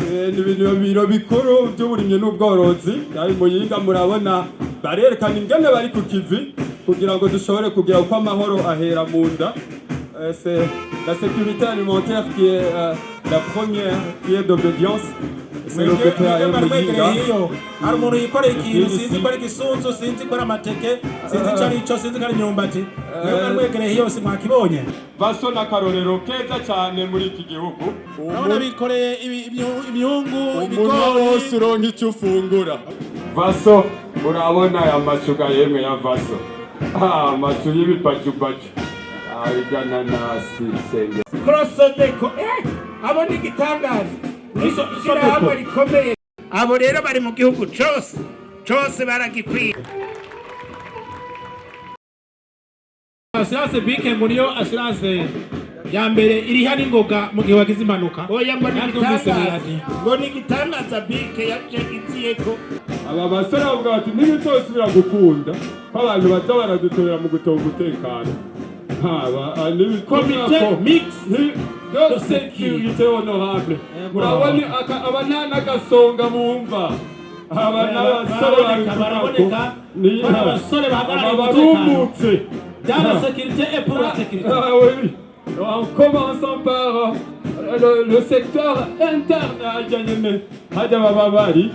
Ibintu biro bikuru by'uburimye n'ubworozi ari Muyinga murabona barerekana ingene bari ku kivi kugira ngo dushobore kugira uko amahoro ahera mu nda. C'est la sécurité alimentaire qui est la première qui est d'obédience. C'est le PPA Muyinga. Hari umuntu yikoreye ikintu sinzi ko ari gisunzu sinzi ko ari amateke sinzi cyari ico sinzi ko ari imyumbati mwebwe mwegereye yose mwakibonye Vaso na karorero keza cyane muri iki gihugu urabona bikoreye imyungu ibigori wose uronka icyo ufungura. Vaso urabona aya mashuga yemwe ya Vaso amashu y'ibipacupacu igana nasi senge Krosodeko abo ni gitangaza ishyirahamwe rikomeye abo rero bari mu gihugu cyose baragikwiye. Assurance bike ngo niyo assurance ya mbere iri hano ingoga mu gihe wagize impanuka. Oya ngo ni gitangaza bike yaje gitsiyeko aba basore bavuga bati ntibitosubira gukunda ko abantu baza baradutorera mu gutoba umutekano haba ni comité mixte de sécurité honorable murabona abanana gasonga mumva baraboneka ni abasore bahagarariye umutekano dans la sécurité et pour la sécurité. Oui. En commençant par le secteur interne à Gagné, Hadjababari.